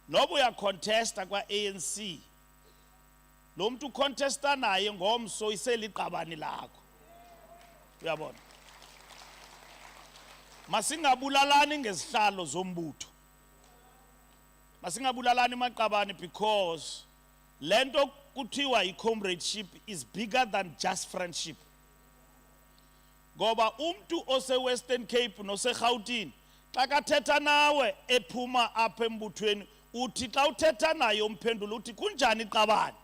Noba uyacontesta kwa ANC, lo mntu contesta naye ngomso iseliqabani lakho. Uyabona? Masingabulalani ngezihlalo zombutho. Masingabulalani maqabani, because lento kuthiwa i-comradeship is bigger than just friendship. Ngoba umntu ose-Western Cape nose-Gauteng xa kathetha nawe ephuma apha embuthweni uthi xa uthetha naye umphendula uthi kunjani iqabani,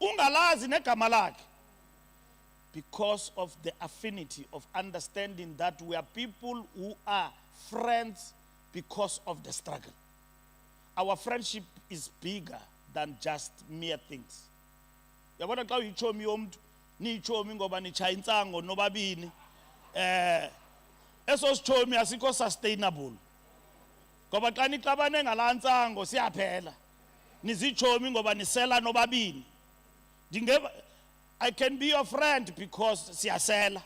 ungalazi negama lakhe. Because of the affinity of understanding that we are people who are friends because of the struggle. Our friendship is bigger than just mere things. Yabona xa uyichomi yomntu niyichomi ngoba nitshaya intsango nobabini, eso sichomi asikho sustainable. Ngoba xa nixabane ngalaa ntsango siyaphela. Nizichomi ngoba nisela nobabini. I can be your friend because siyasela.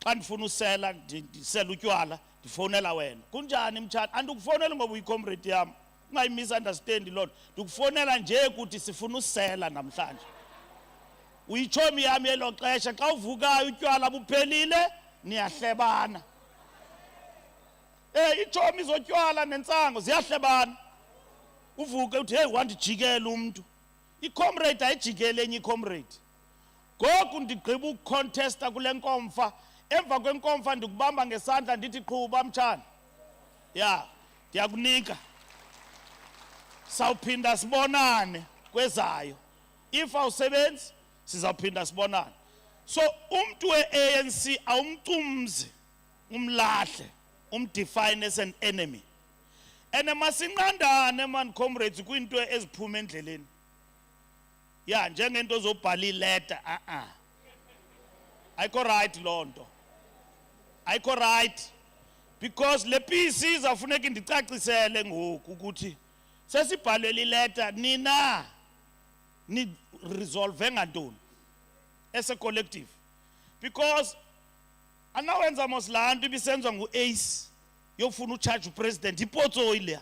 Xa ndifuna usela ndisela utywala ndifonela wena. Kunjani mtshana? Andikufonela ngoba uyicomrade yami. Ungayi-misunderstand loo nto. Ndikufonela nje ukuthi sifuna usela namhlanje. Uyichomi yami elo xesha xa uvukayo utywala buphelile niyahlebana. Ichomi zotywala nentsango ziyahlebana. Uvuke uthi hey wandijikela umuntu. I-comrade ayijikele enye i-comrade. Ngoku ndigqiba ukucontesta kule nkomfa, emva kwenkomfa ndikubamba ngesandla ndithi qhuba mtshana. Ya, ndiyakunika. Sawuphinda sibonane kwezayo. If awusebenzi sizawuphinda sibonane. So umntu we-ANC awumcumzi, umlahle, umdefine as an enemy. And masinqandane man comrades kwinto eziphuma endleleni. Yeah, njengento zobhala ileta, ayikho right loo nto. Ayikho right. Because le PC zafuneka indicacisele ngoku ukuthi sesibhalele ileta nina ni resolve ngantoni as a collective. Because anawenza mos laa nto ibisenziwa ngu-ACE yofuna utshaje upresident ipotso ile.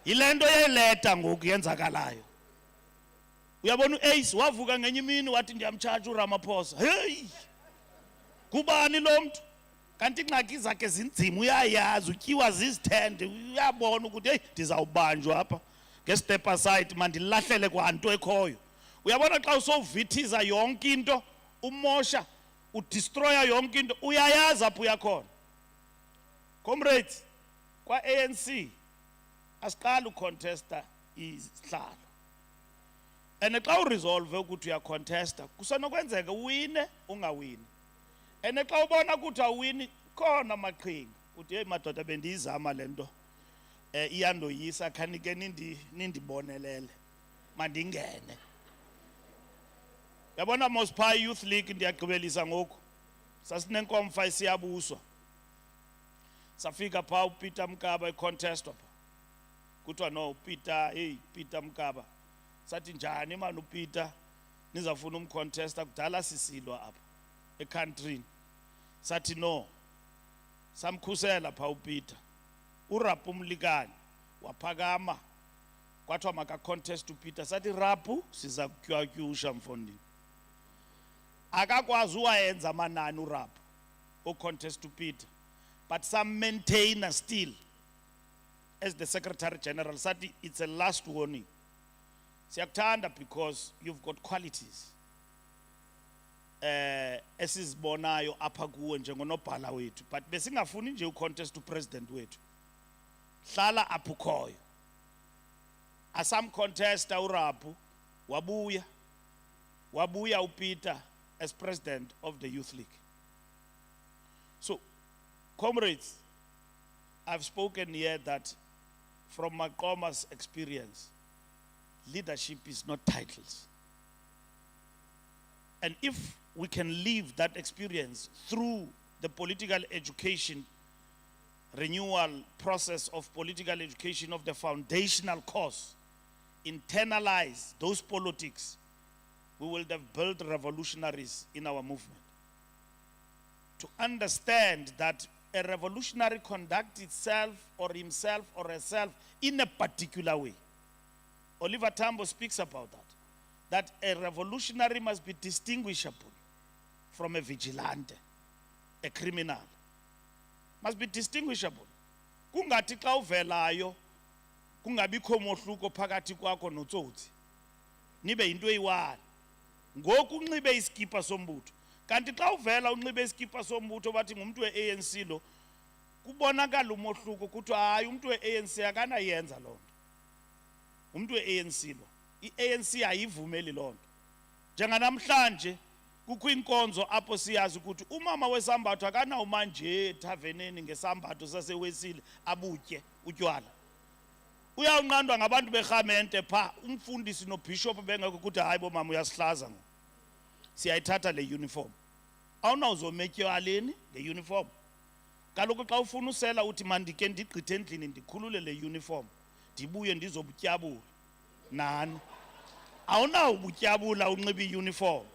Yile nto yeleta ngoku yenzakalayo. Uyabona u-ACE wavuka ngenye imini wathi ndiyamtshaja uRamaphosa. Hey! Kubani lo mntu? kanti ingxaki zakhe zinzima uyayazi utyiwa zizithende uyabona ukuthi hey ndizawubanjwa apha nge-step aside mandilahlele kwanto ekhoyo. Uyabona xa usovithiza yonke into umosha udestroya yonke into uyayazi apho uyakhona. Comrades, kwa ANC asiqala ucontesta isihlalo. And xa uresolve ukuthi uyacontesta kusenokwenzeka uwine ungawini. And xa ubona ukuthi awini khona amaqhinga uthi hey madoda bendiyizama lento iyandoyisa khanike nindibonelele mandingene. Yabona Mospai Youth League ndiyagqibelisa ngoku sasinenkomfa isiyabuswa safika pha uPeter Mkaba econtest apha kuthiwa no Peter hey Peter Mkaba sathi njani manje uPeter nizafuna umcontesta kudala sisilwa apha ecountryn sathi no samkhusela pha uPeter uRapu Mlikani waphakama kwathiwa maka contest uPeter sathi Rapu siza kutywatyusha mfondini akakwazi uwayenza amanani uRapu ocontest uPeter but some maintainer still as the Secretary General sathi it's a last warning siyakuthanda because you've got qualities esizibonayo apha kuwe njengonobhala wethu but besingafuni nje ucontest upresident wethu hlala apho ukhoyo asam contesta uRapu wabuya uPeter as president of the Youth League. So comrades, I've spoken here that from Maqoma's experience leadership is not titles, and if we can live that experience through the political education renewal process of political education of the foundational course, internalize those politics, we will have built revolutionaries in our movement. To understand that a revolutionary conducts itself or himself or herself in a particular way. Oliver Tambo speaks about that a revolutionary must be distinguishable from a vigilante, a criminal. Must be distinguishable. Kungathi xa uvelayo kungabikho mohluko phakathi kwakho notsotsi nibe into eyiwani ngoku unxibe iskipa sombutho kanti xa uvela unxibe iskipa sombutho bathi ngumuntu weANC lo kubonakala umohluko kuthi hayi umuntu weANC akanayenza lonto umuntu weANC lo iANC ayivumeli lonto njenganamhlanje kukho inkonzo apho siyazi ukuthi umama wesambatho akanawuma nje ethaveneni ngesambatho sasewesile abutye utywala uyawunqandwa ngabantu berhamente pha umfundisi nobishop bengekho ukuthi hayi bomama uyasihlaza ngo siyayithatha le uniform awunawuzometyaleni le uniform kaloku xa ufuna usela uthi mandike ndigqithe endlini ndikhulule le uniform ndibuye ndizobutyabula nani awunawubutyabula unxiba iuniform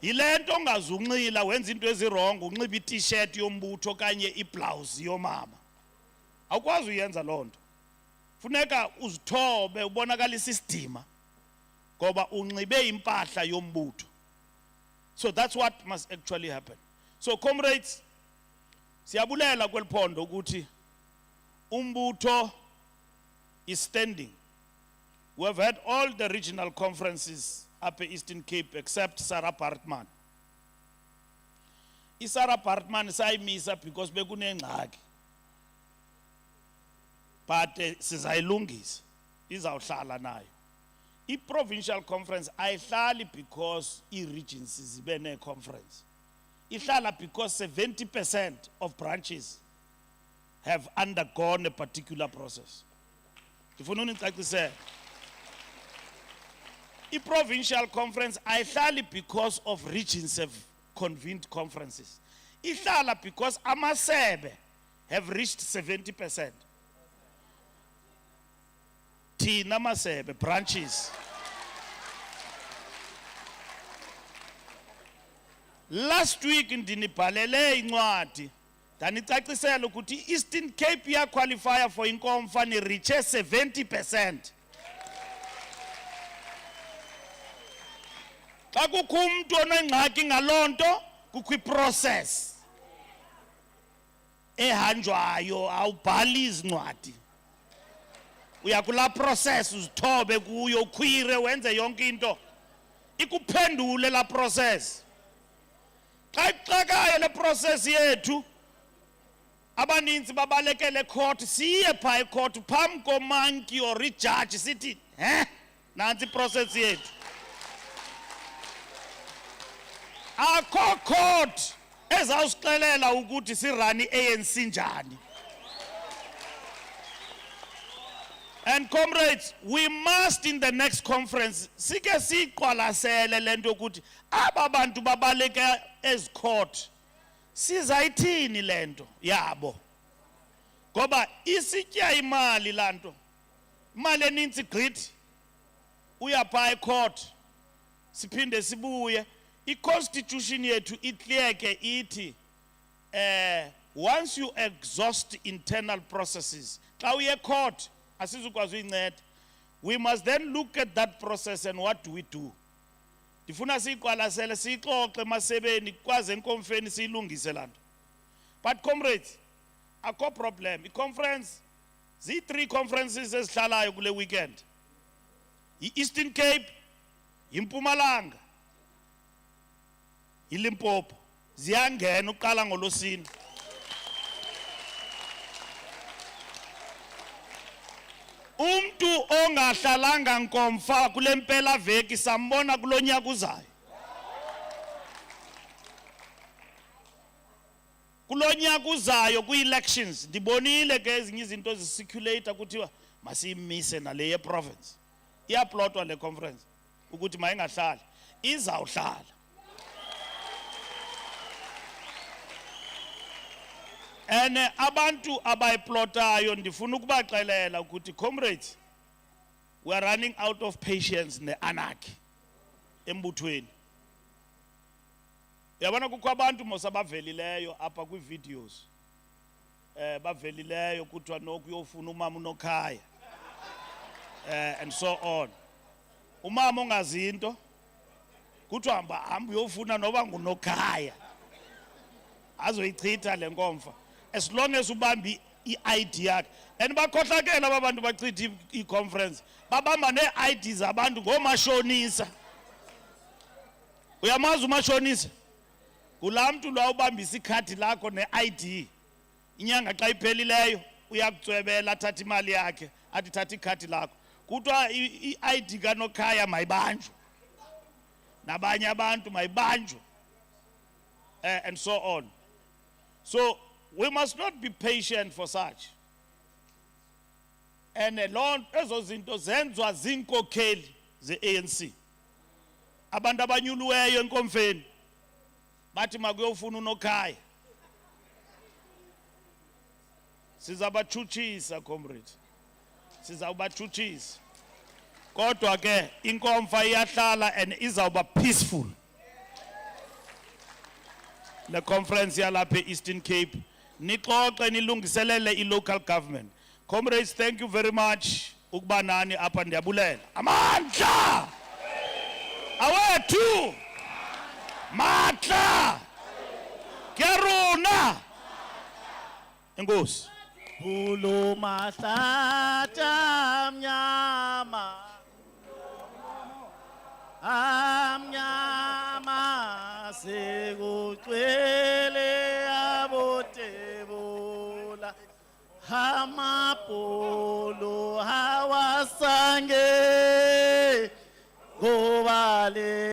yilento ongazunxila wenza into ezirong unxiba i-t-shirt yombutho kanye iblouse yomama awukwazi uyenza lonto funeka uzithobe ubonakalisa isidima ngoba unxibe impahla yombutho. So that's what must actually happen. So comrades, siyabulela kweliphondo ukuthi umbutho is standing. We have had all the regional conferences up at Eastern Cape except Sarah Partman. Sarah Partman sayimisa because bekunengxaki. But sizayilungisa izawuhlala nayo. I-provincial conference ayihlali because i-regions zibe ne-conference. Ihlala because 70% of branches have undergone a particular process. Ndifuna unicacisele. I-provincial conference ayihlali because of regions have convened conferences. Ihlala because amasebe have reached 70%. Thina masebe branches. Last week ndinibhalele incwadi ndanicacisela ukuthi Eastern Cape ya qualifier for inkomfa ni reach 70%. Xa kukho umuntu onengxaki ngalonto kukho iprocess. ehanjwayo awubhali izincwadi uyakula process uzithobe kuyo ukhwire wenze yonke into ikuphendule la process xa ixakayo le process yethu abaninzi babalekele court siye pha court phambi komanki or ijudge sithi nansi process yethu akho court ezawusixelela ukuthi sirani ANC njani. And comrades, we must in the next conference sike siqwalasele lento ukuthi aba bantu babaleka court sizayithini lento yabo ngoba isitya imali lanto imali eninzi gqithi uyapha court siphinde sibuye i-constitution yethu iclear-ke ithi once you exhaust internal processes xa uye court asizukwazi uyinceda we must then look at that process and what do we do. Ndifuna siyiqwalasele siyixoxe emasebeni kwaze enkomfeni siyilungise lanto. But comrades akho problem i-conference zi-3 conferences ezihlalayo kule weekend i-Eastern Cape yiMpumalanga iLimpopo ziyangena uqala ngolosini. Umntu ongahlalanga nkomfa kule mpela veki sambona kulonyaka uzayo. Kulonyaka uzayo kwi-elections ndibonile ke ezinye izinto zicirculate kuthiwa masiyimise nale ye-province. Iyaplotwa le conference ukuthi mayingahlali izawuhlala. And abantu abayiplotayo ndifuna ukubaxelela ukuthi comrades we are running out of patience ne-anarchy embuthweni. Yabona kukho abantu mosabavelileyo apha kwi-videos bavelileyo kuthiwa nokuyofuna umama unokhaya and so on. Umama ongazinto kuthiwa hamba uyofuna noba ngunokhaya azoyichitha le nkomfa as long as ubambi i-ID yakhe. And bakhohlakela abantu bachitha i-conference babamba ne-ID zabantu ngomashonisa. Uyamazi umashonisa kulaa mntu lwa ubambisa ikhadi lakho ne-ID inyanga xa iphelileyo uyakucwebela athatha imali yakhe athi thatha ikhadi lakho kuthiwa i-ID kanokhaya mayibanjwe nabanye abantu mayibanjwe and so on. So we must not be patient for such. And ezo zinto zenzwa zinkokheli ze-ANC abantu abanyuluweyo enkomfeni bathi makuyofuna unokhaya. Sizabachutshisa comrade, sizawubachutshisa kodwa ke inkomfa iyahlala and izawuba peaceful. The conference yalapha e-Eastern Cape nixoxe nilungiselele i-local government. Comrades, thank you very much ukuba nani apha ndiyabulela. Amandla awethu matla keruna enkosi Bulu mahlata mnyama amnyama sekucwele abotebola amapolo hawasange ngobale